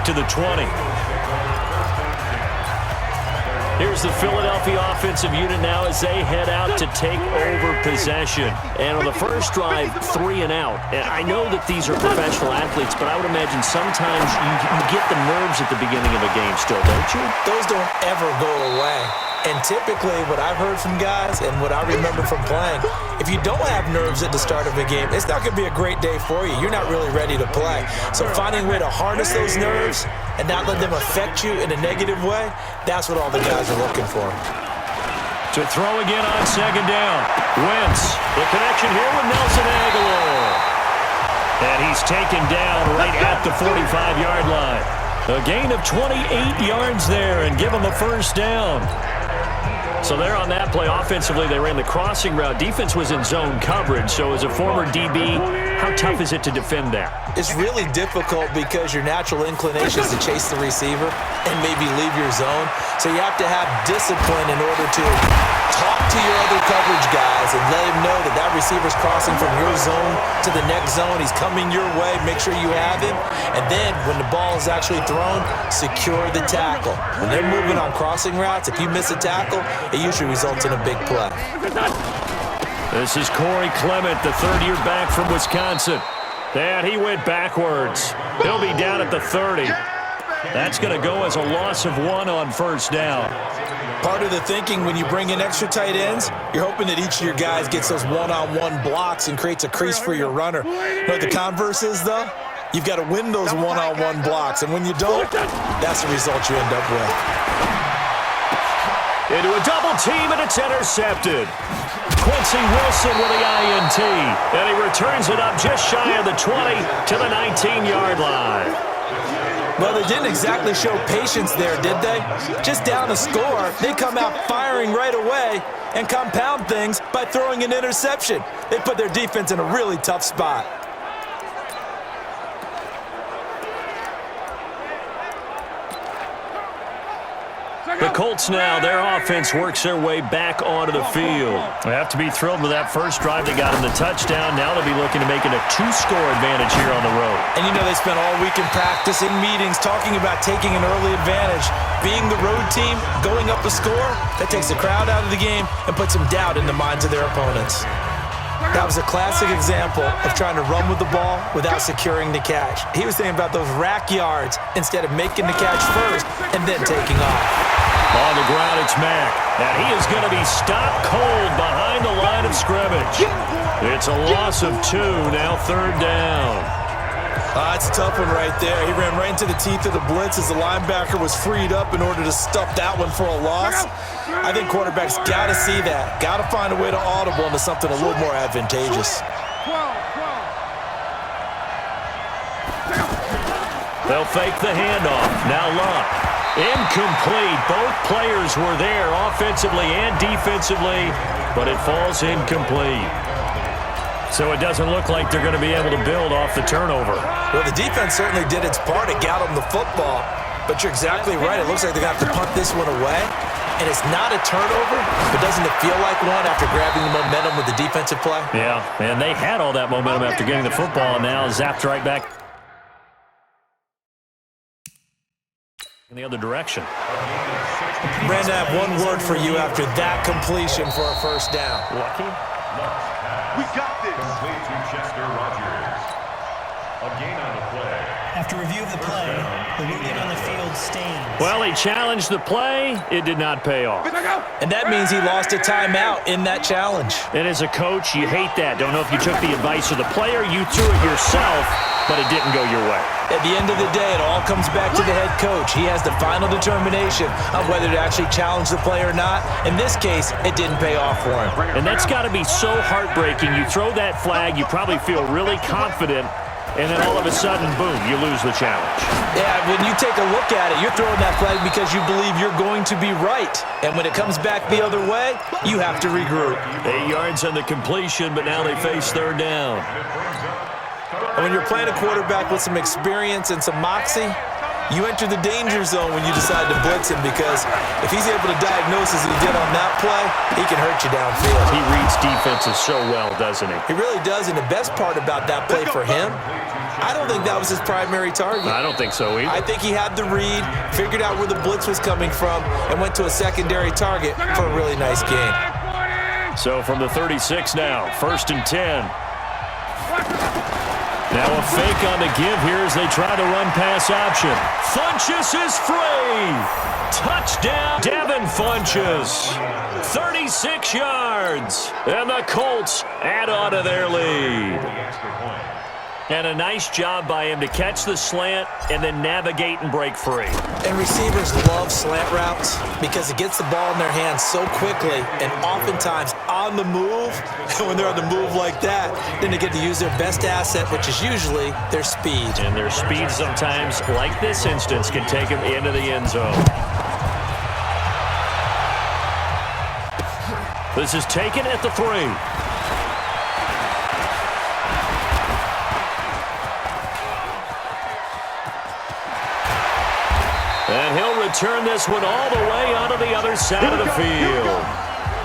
back to the 20. Here's the Philadelphia offensive unit now as they head out to take over possession. And on the first drive, 3 and out. And I know that these are professional athletes, but I would imagine sometimes you get the nerves at the beginning of a game still, don't you? Those don't ever go away. And typically, what I've heard from guys and what I remember from playing, if you don't have nerves at the start of a game, it's not going to be a great day for you. You're not really ready to play. So finding a way to harness those nerves and not let them affect you in a negative way, that's what all the guys are looking for. To throw again on second down. Wentz, the connection here with Nelson Aguilar. And he's taken down right at the 45-yard line. A gain of 28 yards there and give him a first down. So there on that play, offensively, they ran the crossing route. Defense was in zone coverage. So as a former DB, how tough is it to defend that? It's really difficult because your natural inclination is to chase the receiver and maybe leave your zone. So you have to have discipline in order to talk to your other coverage guys and let him know that that receiver's crossing from your zone to the next zone. He's coming your way. Make sure you have him. And then when the ball is actually thrown, secure the tackle. When they're moving on crossing routes, if you miss a tackle, it usually results in a big play. This is Corey Clement, the third-year back from Wisconsin. And he went backwards. He'll be down at the 30. That's going to go as a loss of 1 on first down. Part of the thinking when you bring in extra tight ends, you're hoping that each of your guys gets those one-on-one blocks and creates a crease for your runner. You know what the converse is, though? You've got to win those one-on-one blocks, and when you don't, that's the result you end up with. Into a double team, and it's intercepted. Quincy Wilson with the INT, and he returns it up just shy of the 20 to the 19-yard line. Well, they didn't exactly show patience there, did they? Just down a score, they come out firing right away and compound things by throwing an interception. They put their defense in a really tough spot. The Colts now, their offense works their way back onto the field. They have to be thrilled with that first drive. They got him the touchdown. Now they'll be looking to make it a 2-score advantage here on the road. And you know they spent all week in practice, in meetings, talking about taking an early advantage. Being the road team, going up a score, that takes the crowd out of the game and puts some doubt in the minds of their opponents. That was a classic example of trying to run with the ball without securing the catch. He was thinking about those rack yards instead of making the catch first and then taking off. On the ground, it's Mack. And he is going to be stopped cold behind the line of scrimmage. It's a loss of 2, now third down. That's a tough one right there. He ran right into the teeth of the blitz as the linebacker was freed up in order to stuff that one for a loss. I think quarterbacks got to see that. Got to find a way to audible into something a little more advantageous. They'll fake the handoff. Now Luck. Incomplete. Both players were there offensively and defensively, but it falls incomplete. So it doesn't look like they're going to be able to build off the turnover. Well, the defense certainly did its part. It got them the football, but you're exactly right. It looks like they're going to have to punt this one away, and it's not a turnover, but doesn't it feel like one after grabbing the momentum with the defensive play? Yeah, and they had all that momentum after getting the football, and now zapped right back in the other direction. Brandon, I have one word for you after that completion for a first down. Lucky? We got this. Complete to Chester Rogers. A gain on the play. After review of the play, the movement on the field stands. Well, he challenged the play. It did not pay off. And that means he lost a timeout in that challenge. And as a coach, you hate that. Don't know if you took the advice of the player. You threw it yourself, but it didn't go your way. At the end of the day, it all comes back to the head coach. He has the final determination on whether to actually challenge the play or not. In this case, it didn't pay off for him. And that's got to be so heartbreaking. You throw that flag, you probably feel really confident, and then all of a sudden, boom, you lose the challenge. Yeah, when you take a look at it, you're throwing that flag because you believe you're going to be right. And when it comes back the other way, you have to regroup. 8 yards on the completion, but now they face third down. And when you're playing a quarterback with some experience and some moxie, you enter the danger zone when you decide to blitz him, because if he's able to diagnose as he did on that play, he can hurt you downfield. He reads defenses so well, doesn't he? He really does, and the best part about that play for him I don't think that was his primary target. I don't think so either. I think he had the read, figured out where the blitz was coming from, and went to a secondary target for a really nice gain. So from the 36 now, 1st and 10. Now a fake on the give here as they try the run-pass option. Funchess is free. Touchdown, Devin Funchess. 36 yards. And the Colts add on to their lead. And a nice job by him to catch the slant and then navigate and break free. And receivers love slant routes because it gets the ball in their hands so quickly and oftentimes on the move. And when they're on the move like that, then they get to use their best asset, which is usually their speed. And their speed sometimes, like this instance, can take them into the end zone. This is taken at the 3. And he'll return this one all the way onto the other side of the field.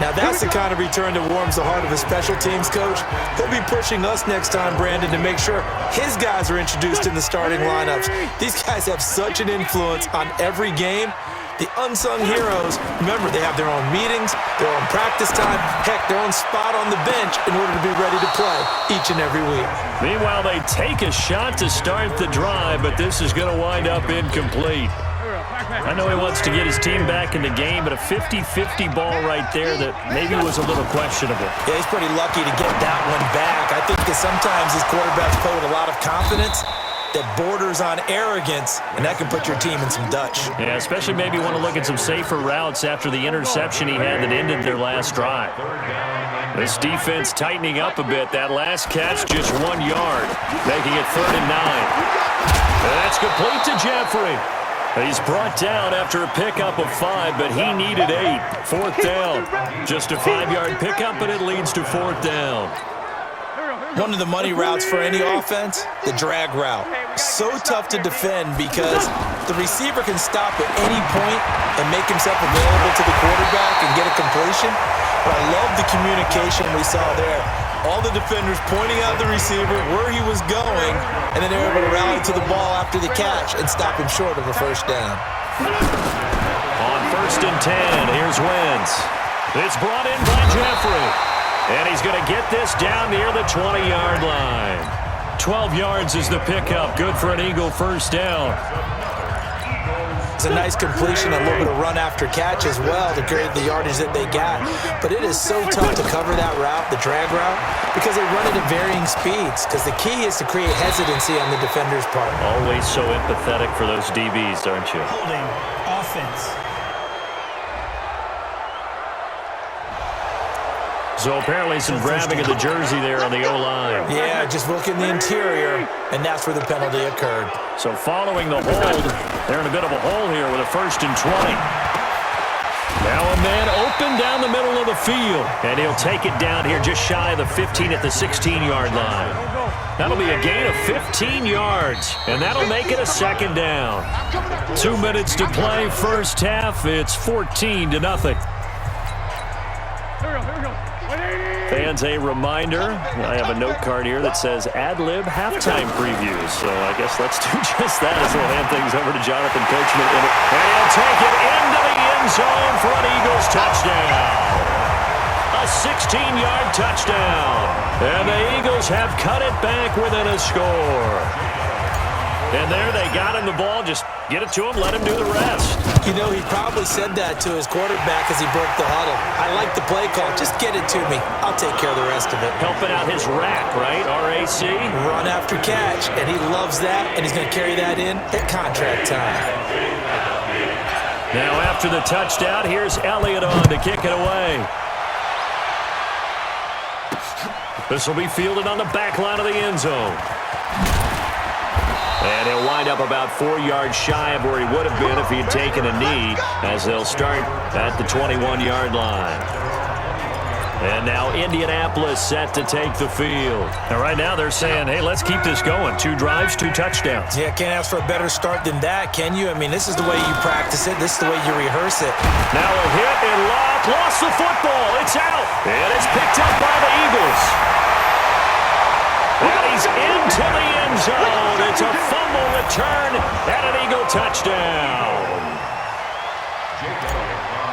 Now that's the kind of return that warms the heart of a special teams coach. He'll be pushing us next time, Brandon, to make sure his guys are introduced in the starting lineups. These guys have such an influence on every game. The unsung heroes, remember, they have their own meetings, their own practice time, heck, their own spot on the bench in order to be ready to play each and every week. Meanwhile, they take a shot to start the drive, but this is going to wind up incomplete. I know he wants to get his team back in the game, but a 50-50 ball right there that maybe was a little questionable. Yeah, he's pretty lucky to get that one back. I think that sometimes his quarterbacks play with a lot of confidence that borders on arrogance, and that can put your team in some Dutch. Yeah, especially maybe want to look at some safer routes after the interception he had that ended their last drive. This defense tightening up a bit. That last catch, just 1 yard, making it 3rd and 9. And that's complete to Jeffrey. He's brought down after a pickup of 5, but he needed 8. 4th down. Just a 5-yard pickup, but it leads to 4th down. One of the money routes for any offense, the drag route. So tough to defend because the receiver can stop at any point and make himself available to the quarterback and get a completion. But I love the communication we saw there. All the defenders pointing out the receiver, where he was going, and then they were able to rally to the ball after the catch and stop him short of a 1st down. On 1st and 10, here's Wentz. It's brought in by Jeffrey. And he's going to get this down near the 20-yard line. 12 yards is the pickup. Good for an Eagle 1st down. It's a nice completion, a little bit of run after catch as well to create the yardage that they got. But it is so tough to cover that route, the drag route, because they run it at varying speeds. Because the key is to create hesitancy on the defender's part. Always so empathetic for those DBs, aren't you? Holding offense. So apparently some grabbing of the jersey there on the O-line. Yeah, just look in the interior, and that's where the penalty occurred. So following the hold, they're in a bit of a hole here with a 1st and 20. Now a man open down the middle of the field, and he'll take it down here just shy of the 15 at the 16-yard line. That'll be a gain of 15 yards, and that'll make it a 2nd down. 2 minutes to play, 1st half. It's 14-0. Fans, a reminder, I have a note card here that says ad-lib halftime previews. So I guess let's do just that as we'll hand things over to Jonathan Coachman. And he'll take it into the end zone for an Eagles touchdown. A 16-yard touchdown. And the Eagles have cut it back within a score. And there they got him the ball. Just get it to him, let him do the rest. You know, he probably said that to his quarterback as he broke the huddle. I like the play call. Just get it to me. I'll take care of the rest of it. Helping out his rack, right? RAC. Run after catch, and he loves that, and he's going to carry that in at contract time. Now after the touchdown, here's Elliott on to kick it away. This will be fielded on the back line of the end zone. And he'll wind up about 4 yards shy of where he would have been if he had taken a knee, as they'll start at the 21-yard line. And now Indianapolis set to take the field. And right now they're saying, hey, let's keep this going. 2 drives, 2 touchdowns. Yeah, can't ask for a better start than that, can you? I mean, this is the way you practice it. This is the way you rehearse it. Now a hit and lost the football. It's out. And it's picked up by the Eagles. And he he's into the end zone. It's a fumble return and an Eagle touchdown.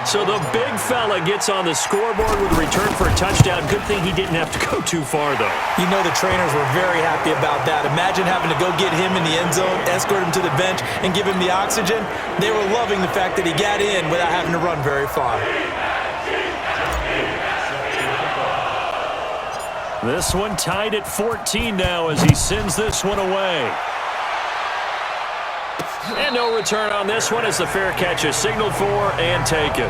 So the big fella gets on the scoreboard with a return for a touchdown. Good thing he didn't have to go too far, though. You know the trainers were very happy about that. Imagine having to go get him in the end zone, escort him to the bench, and give him the oxygen. They were loving the fact that he got in without having to run very far. This one tied at 14 now as he sends this one away. And no return on this one as the fair catch is signaled for and taken.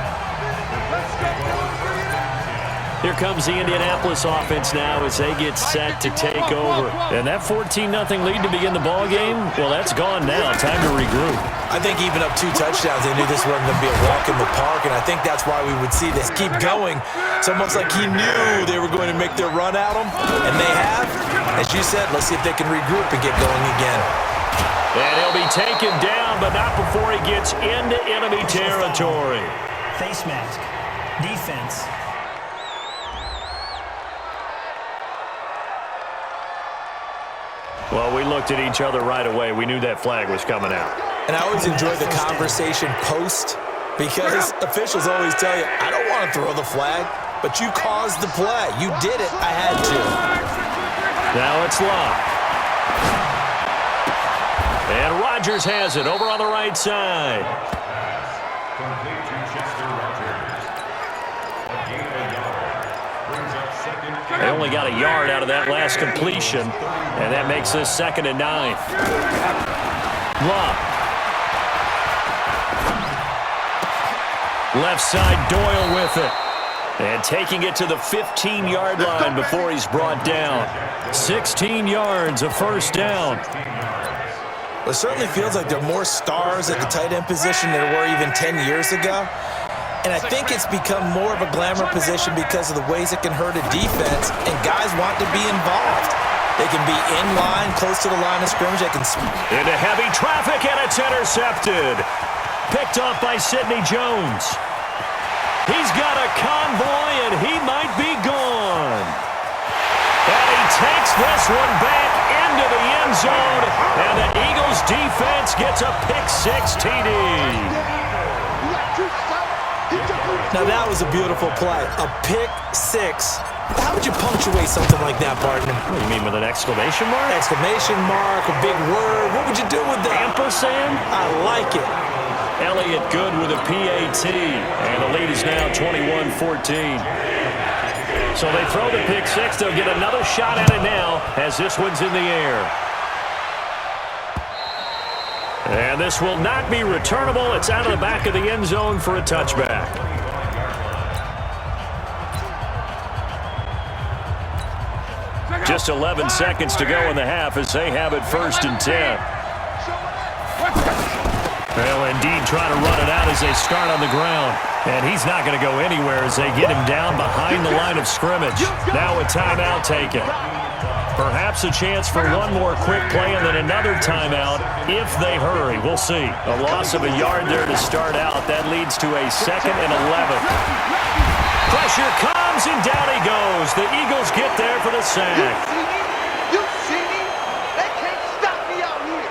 Here comes the Indianapolis offense now as they get set to take over. And that 14-0 lead to begin the ball game, well, that's gone now. Time to regroup. I think even up 2 touchdowns, they knew this wasn't going to be a walk in the park, and I think that's why we would see this keep going. It's almost like he knew they were going to make their run at him, and they have. As you said, let's see if they can regroup and get going again. And he'll be taken down, but not before he gets into enemy territory. Face mask. Defense. Well, we looked at each other right away. We knew that flag was coming out. And I always enjoy the conversation post because officials always tell you, I don't want to throw the flag, but you caused the play. You did it. I had to. Now it's locked. And Rodgers has it over on the right side. Complete to Chester Rogers. A gain of a yard. Brings up second. They only got a yard out of that last completion, and that makes this 2nd and 9. Love. Left side, Doyle with it. And taking it to the 15-yard line before he's brought down. 16 yards, a first down. Well, it certainly feels like there are more stars at the tight end position than there were even 10 years ago. And I think it's become more of a glamour position because of the ways it can hurt a defense, and guys want to be involved. They can be in line, close to the line of scrimmage. They can into heavy traffic, and it's intercepted. Picked off by Sidney Jones. He's got a convoy, and he might be gone. And he takes this one back into the end zone, and the Eagles defense gets a pick-6 TD. Now that was a beautiful play, a pick-6. How would you punctuate something like that, partner? What do you mean, with an exclamation mark? Exclamation mark, a big word. What would you do with that? Ampersand? I like it. Elliott good with a PAT, and the lead is now 21-14. So they throw the pick-6. They'll get another shot at it now as this one's in the air. And this will not be returnable. It's out of the back of the end zone for a touchback. Just 11 seconds to go in the half as they have it 1st and 10. They'll indeed try to run it out as they start on the ground. And he's not going to go anywhere as they get him down behind the line of scrimmage. Now a timeout taken. Perhaps a chance for one more quick play and then another timeout if they hurry. We'll see. A loss of a yard there to start out. That leads to a 2nd and 11. Pressure comes and down he goes. The Eagles get there for the sack. You see me? They can't stop me out here.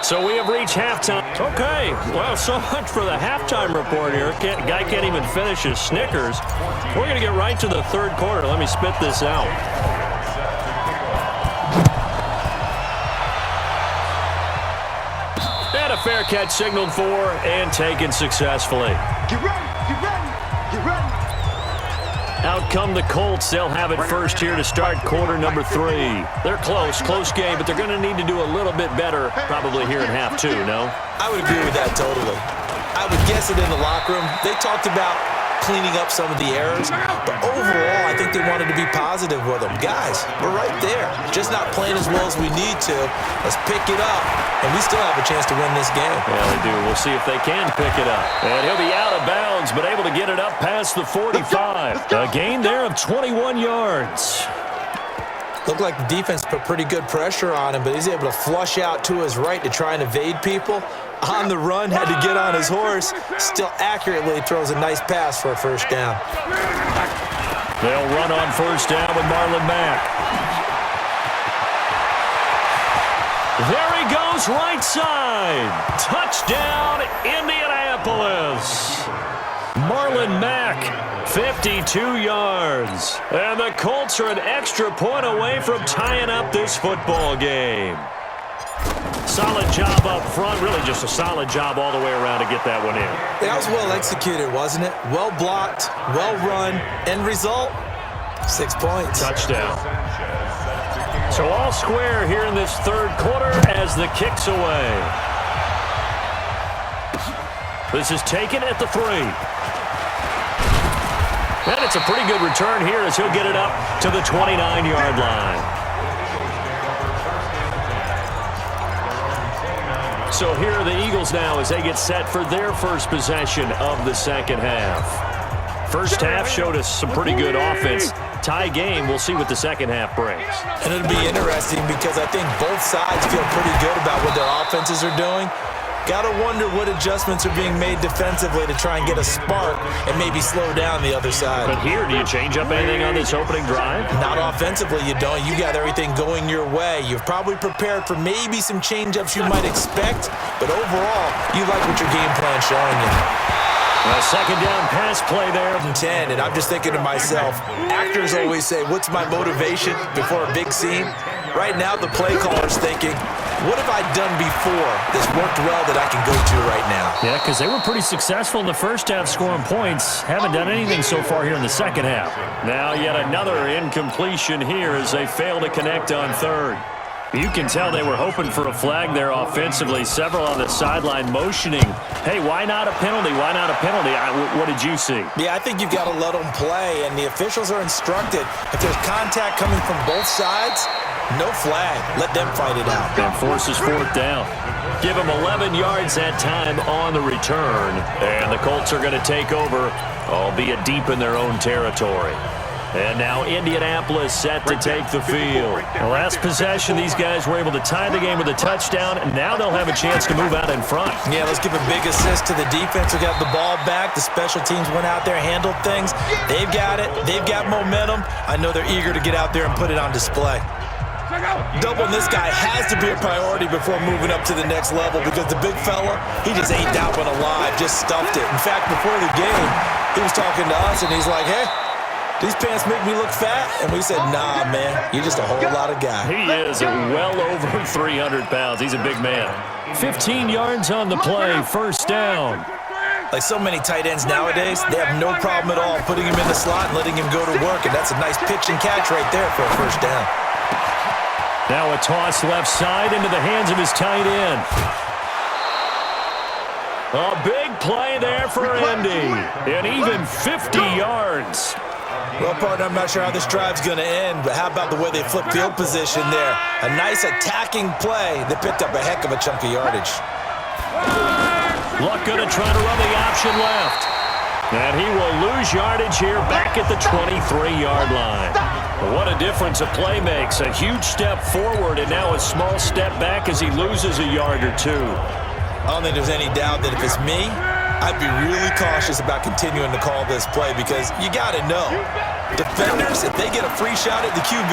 So we have reached halftime. Okay, well, so much for the halftime report here. Guy can't even finish his Snickers. We're going to get right to the 3rd quarter. Let me spit this out. And a fair catch signaled for and taken successfully. Get ready, get ready, get ready. Out come the Colts. They'll have it first here to start quarter number 3. They're close game, but they're going to need to do a little bit better probably here in half 2, no? I would agree with that totally. I would guess it in the locker room. They talked about cleaning up some of the errors, but overall, I think they wanted to be positive with them. Guys, we're right there. Just not playing as well as we need to. Let's pick it up, and we still have a chance to win this game. Yeah, they do. We'll see if they can pick it up. And he'll be out of bounds, but able to get it up past the 45. A gain there of 21 yards. Looked like the defense put pretty good pressure on him, but he's able to flush out to his right to try and evade people. On the run, had to get on his horse. Still accurately throws a nice pass for a first down. They'll run on first down with Marlon Mack. There he goes, right side. Touchdown, Indianapolis. Marlon Mack, 52 yards. And the Colts are an extra point away from tying up this football game. Solid job up front, really just a solid job all the way around to get that one in. That was well executed, wasn't it? Well blocked, well run. End result, 6 points. Touchdown. So all square here in this third quarter as the kick's away. This is taken at the 3. And it's a pretty good return here as he'll get it up to the 29-yard line. So here are the Eagles now as they get set for their first possession of the second half. First half showed us some pretty good offense. Tie game, we'll see what the second half brings. And it'll be interesting because I think both sides feel pretty good about what their offenses are doing. Got to wonder what adjustments are being made defensively to try and get a spark and maybe slow down the other side. But here, do you change up anything on this opening drive? Not offensively, you don't. You got everything going your way. You've probably prepared for maybe some change-ups you might expect, but overall, you like what your game plan's showing you. A second down pass play there. 10, and I'm just thinking to myself, actors always say, what's my motivation before a big scene? Right now, the play caller's thinking, what have I done before that's worked well that I can go to right now? Yeah, because they were pretty successful in the first half scoring points. Haven't done anything so far here in the second half. Now yet another incompletion here as they fail to connect on third. You can tell they were hoping for a flag there offensively. Several on the sideline motioning. Hey, why not a penalty? Why not a penalty? What did you see? Yeah, I think you've got to let them play, and the officials are instructed. If there's contact coming from both sides, no flag. Let them fight it out. And forces fourth down. Give them 11 yards that time on the return. And the Colts are going to take over, albeit deep in their own territory. And now Indianapolis set to take the field. The last possession, these guys were able to tie the game with a touchdown, and now they'll have a chance to move out in front. Yeah, let's give a big assist to the defense who got the ball back. The special teams went out there, handled things. They've got it. They've got momentum. I know they're eager to get out there and put it on display. Doubling this guy has to be a priority before moving up to the next level because the big fella, he just ate that one alive, just stuffed it. In fact, before the game, he was talking to us, and he's like, hey, these pants make me look fat? And we said, nah, man, you're just a whole lot of guy. He is well over 300 pounds. He's a big man. 15 yards on the play, first down. Like so many tight ends nowadays, they have no problem at all putting him in the slot and letting him go to work, and that's a nice pitch and catch right there for a first down. Now a toss left side into the hands of his tight end. A big play there for Indy. And even 50 yards. Well, partner, I'm not sure how this drive's going to end, but how about the way they flip field position there? A nice attacking play that picked up a heck of a chunk of yardage. Luck going to try to run the option left. And he will lose yardage here back at the 23-yard line. What a difference a play makes. A huge step forward and now a small step back as he loses a yard or two. I don't think there's any doubt that if it's me, I'd be really cautious about continuing to call this play because you got to know, defenders, if they get a free shot at the QB,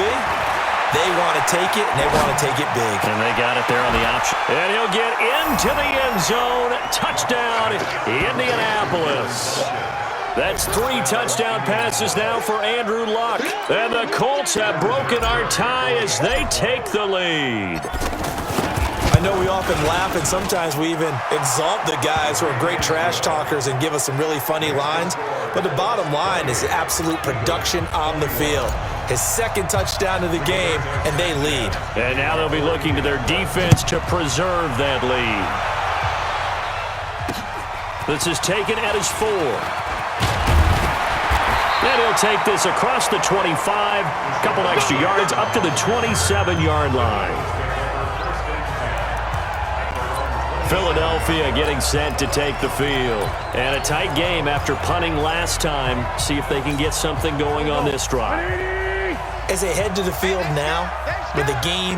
they want to take it, and they want to take it big. And they got it there on the option. And he'll get into the end zone. Touchdown, Indianapolis. That's 3 touchdown passes now for Andrew Luck. And the Colts have broken our tie as they take the lead. I know we often laugh, and sometimes we even exalt the guys who are great trash talkers and give us some really funny lines. But the bottom line is absolute production on the field. His second touchdown of the game, and they lead. And now they'll be looking to their defense to preserve that lead. This is taken at his 4. And he'll take this across the 25, a couple extra yards up to the 27-yard line. Philadelphia getting set to take the field. And a tight game after punting last time. See if they can get something going on this drive. As they head to the field now, with the game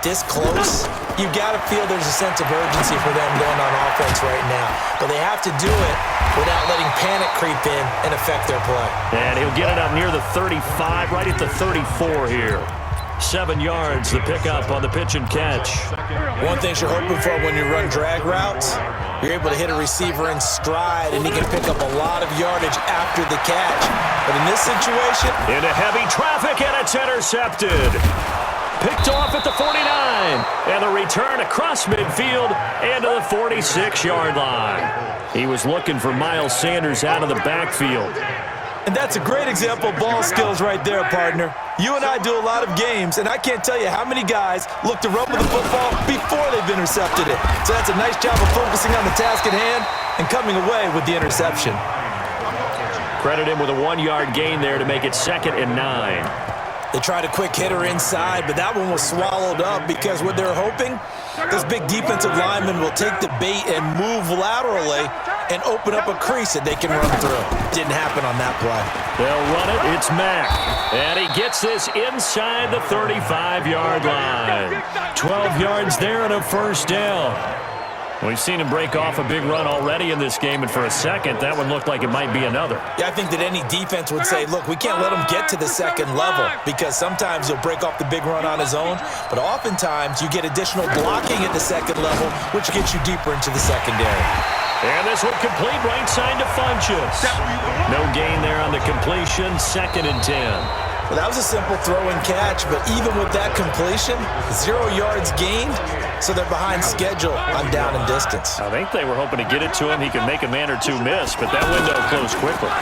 this close, you've got to feel there's a sense of urgency for them going on offense right now. But they have to do it without letting panic creep in and affect their play. And he'll get it up near the 35, right at the 34 here. 7 yards, the pickup on the pitch and catch. One thing you're hoping for when you run drag routes, you're able to hit a receiver in stride, and he can pick up a lot of yardage after the catch. But in this situation, into heavy traffic, and it's intercepted. Picked off at the 49, and the return across midfield and to the 46-yard line. He was looking for Miles Sanders out of the backfield. and that's a great example of ball skills right there, partner. You and I do a lot of games, and I can't tell you how many guys look to run with the football before they've intercepted it. So that's a nice job of focusing on the task at hand and coming away with the interception. Credit him with a 1-yard gain there to make it 2nd and 9. They tried a quick hitter inside, but that one was swallowed up because what they're hoping, this big defensive lineman will take the bait and move laterally and open up a crease that they can run through. Didn't happen on that play. They'll run it. It's Mack. And he gets this inside the 35-yard line. 12 yards there and a first down. We've seen him break off a big run already in this game, and for a second, that one looked like it might be another. Yeah, I think that any defense would say, look, we can't let him get to the second level because sometimes he'll break off the big run on his own, but oftentimes you get additional blocking at the second level, which gets you deeper into the secondary. And this one complete right side to Funchess. No gain there on the completion, 2nd and 10. Well, that was a simple throw and catch, but even with that completion, 0 yards gained, so they're behind schedule on down and distance. I think they were hoping to get it to him. He could make a man or two miss, but that window closed quickly.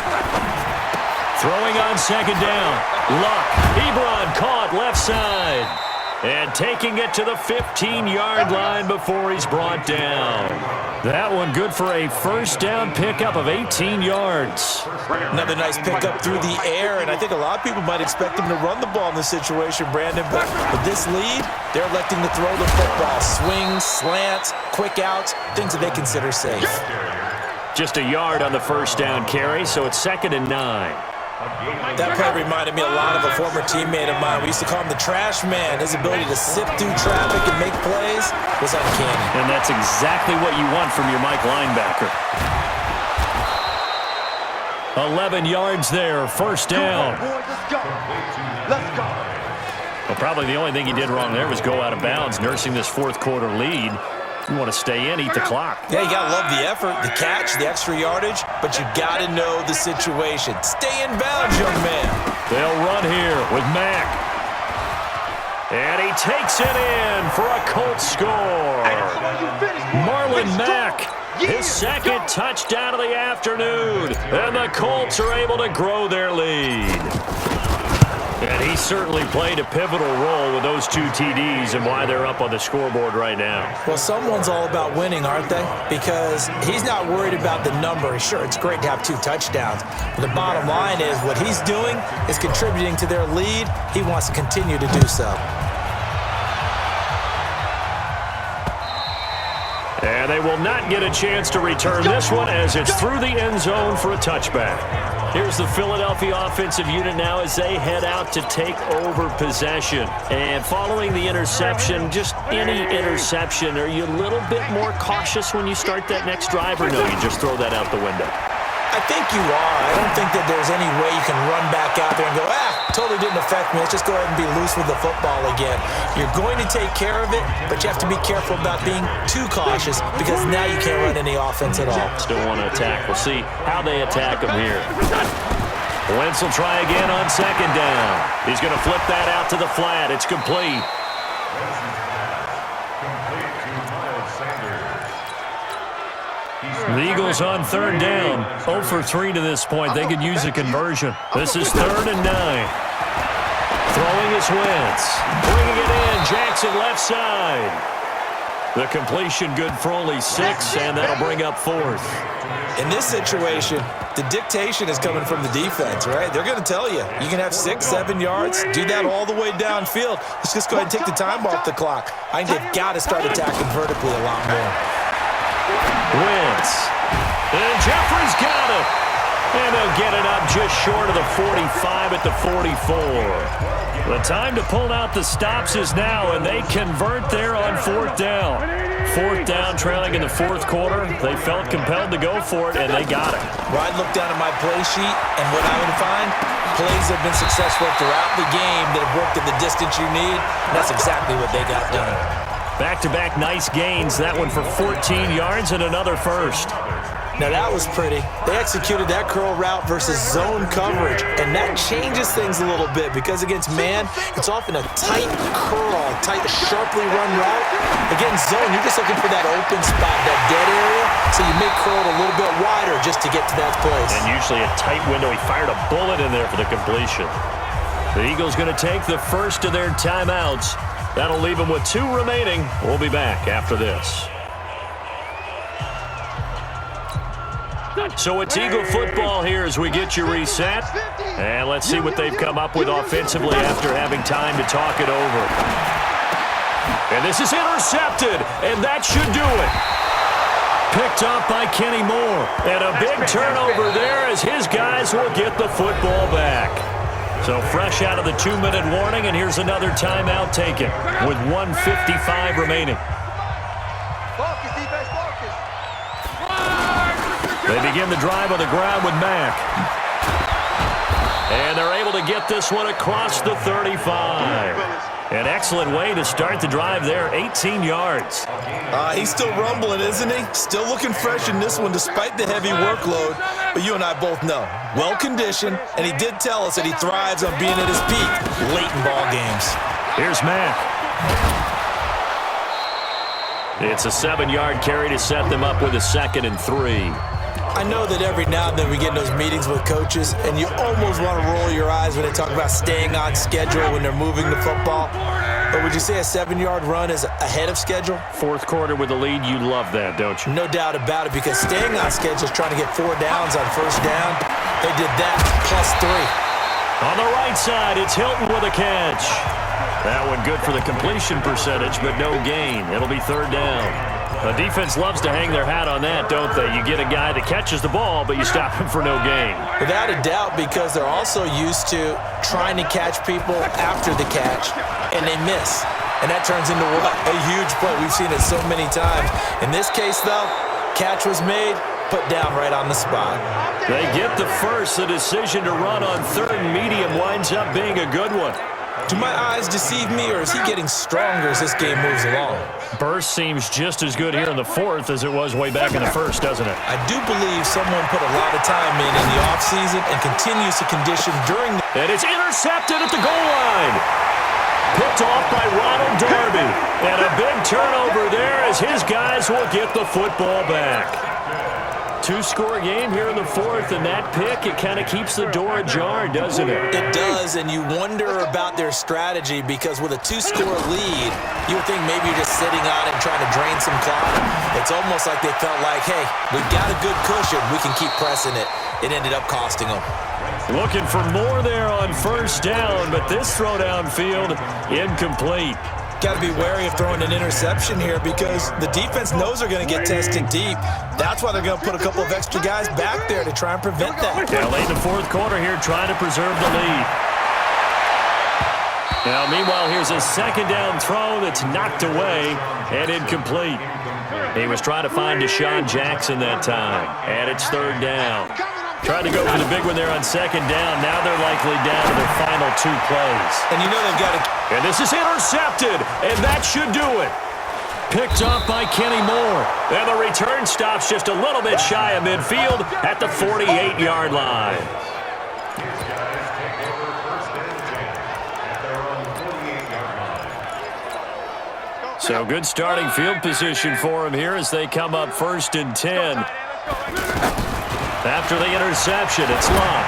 Throwing on 2nd down. Luck. Ebron caught left side. And taking it to the 15-yard line before he's brought down. That one good for a first down pickup of 18 yards. Another nice pickup through the air, and I think a lot of people might expect him to run the ball in this situation, Brandon, but with this lead, they're electing to throw the football. Swings, slants, quick outs, things that they consider safe. Just a yard on the first down carry, so it's 2nd and 9. That play reminded me a lot of a former teammate of mine. We used to call him the trash man. His ability to sift through traffic and make plays was uncanny. And that's exactly what you want from your Mike linebacker. 11 yards there, first down. Let's go. Let's go. Well, probably the only thing he did wrong there was go out of bounds, nursing this fourth quarter lead. You want to stay in, eat the clock. Yeah, you got to love the effort, the catch, the extra yardage, but you got to know the situation. Stay in bounds, young man. They'll run here with Mack. And he takes it in for a Colts score. Marlon Mack, his 2nd touchdown of the afternoon. And the Colts are able to grow their lead. And he certainly played a pivotal role with those 2 TDs and why they're up on the scoreboard right now. Well, someone's all about winning, aren't they? Because he's not worried about the number. Sure, it's great to have 2 touchdowns. But the bottom line is what he's doing is contributing to their lead. He wants to continue to do so. And they will not get a chance to return this one as it's through the end zone for a touchback. Here's the Philadelphia offensive unit now as they head out to take over possession. And following the interception, just any interception, are you a little bit more cautious when you start that next drive, or no, you just throw that out the window? I think you are. I don't think that there's any way you can run back out there and go, totally didn't affect me. Let's just go ahead and be loose with the football again. You're going to take care of it, but you have to be careful about being too cautious because now you can't run any offense at all. Still want to attack. We'll see how they attack him here. Wentz will try again on 2nd down. He's going to flip that out to the flat. It's complete. The Eagles on 3rd down. 0 for 3 to this point. They could use a conversion. This is 3rd and 9. Throwing is Wentz. Bringing it in. Jackson left side. The completion good for only 6, and that'll bring up 4th. In this situation, the dictation is coming from the defense, right? They're going to tell you, you can have 6, 7 yards, do that all the way downfield. Let's just go ahead and take the time off the clock. I think they've got to start attacking vertically a lot more. Wentz. And Jeffrey's got it. And they'll get it up just short of the 45 at the 44. The time to pull out the stops is now, and they convert there on fourth down. Fourth down, trailing in the fourth quarter. They felt compelled to go for it, and they got it. Well, I looked down at my play sheet, and what I would find, plays have been successful throughout the game that have worked at the distance you need, and that's exactly what they got done. Back-to-back nice gains. That one for 14 yards and another first. Now that was pretty. They executed that curl route versus zone coverage, and that changes things a little bit because against man, it's often a tight curl, tight, sharply run route. Against zone, you're just looking for that open spot, that dead area, so you make curl a little bit wider just to get to that place. And usually a tight window. He fired a bullet in there for the completion. The Eagles going to take the first of their timeouts. That'll leave them with 2 remaining. We'll be back after this. So it's Eagle football here as we get you reset. And let's see what they've come up with offensively after having time to talk it over. And this is intercepted, and that should do it. Picked up by Kenny Moore. And a big turnover there as his guys will get the football back. So fresh out of the 2-minute warning, and here's another timeout taken with 1:55 remaining. Focus, defense, focus. They begin the drive on the ground with Mack. And they're able to get this one across the 35. An excellent way to start the drive there, 18 yards. He's still rumbling, isn't he? Still looking fresh in this one despite the heavy workload. But you and I both know, well-conditioned, and he did tell us that he thrives on being at his peak late in ball games. Here's Mack. It's a 7-yard carry to set them up with a 2nd and 3. I know that every now and then we get in those meetings with coaches, and you almost want to roll your eyes when they talk about staying on schedule when they're moving the football. But would you say a 7-yard run is ahead of schedule? Fourth quarter with the lead, you love that, don't you? No doubt about it, because staying on schedule is trying to get 4 downs on first down. They did that, +3. On the right side, it's Hilton with a catch. That one good for the completion percentage, but no gain. It'll be 3rd down. The defense loves to hang their hat on that, don't they? You get a guy that catches the ball, but you stop him for no gain. Without a doubt, because they're also used to trying to catch people after the catch, and they miss. And that turns into what? A huge play. We've seen it so many times. In this case, though, catch was made, put down right on the spot. They get the first. The decision to run on 3rd and medium winds up being a good one. Do my eyes deceive me, or is he getting stronger as this game moves along? Burst seems just as good here in the 4th as it was way back in the 1st, doesn't it? I do believe someone put a lot of time in the offseason and continues to condition during the... And it's intercepted at the goal line. Picked off by Ronald Darby. And a big turnover there as his guys will get the football back. 2-score game here in the 4th, and that pick, it kind of keeps the door ajar, doesn't it? It does, and you wonder about their strategy because with a 2-score lead, you would think maybe you're just sitting on it and trying to drain some clock. It's almost like they felt like, hey, we've got a good cushion. We can keep pressing it. It ended up costing them. Looking for more there on 1st down, but this throw downfield, incomplete. Got to be wary of throwing an interception here because the defense knows they're going to get tested deep. That's why they're going to put a couple of extra guys back there to try and prevent that. Yeah, late in the 4th quarter here, trying to preserve the lead. Now, meanwhile, here's a 2nd down throw that's knocked away and incomplete. He was trying to find Deshaun Jackson that time, and it's 3rd down. Tried to go for the big one there on 2nd down. Now they're likely down to their final 2 plays. And you know they've got to... And this is intercepted, and that should do it. Picked up by Kenny Moore. And the return stops just a little bit shy of midfield at the 48-yard line. So good starting field position for him here as they come up 1st and 10. After the interception, it's Luck.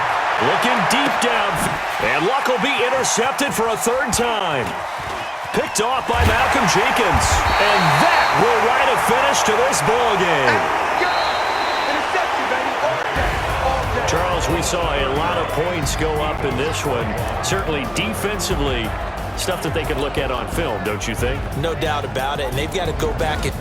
Looking deep down. And Luck will be intercepted for a 3rd time. Picked off by Malcolm Jenkins. And that will write a finish to this ball game. Charles, we saw a lot of points go up in this one. Certainly defensively, stuff that they could look at on film, don't you think? No doubt about it. And they've got to go back and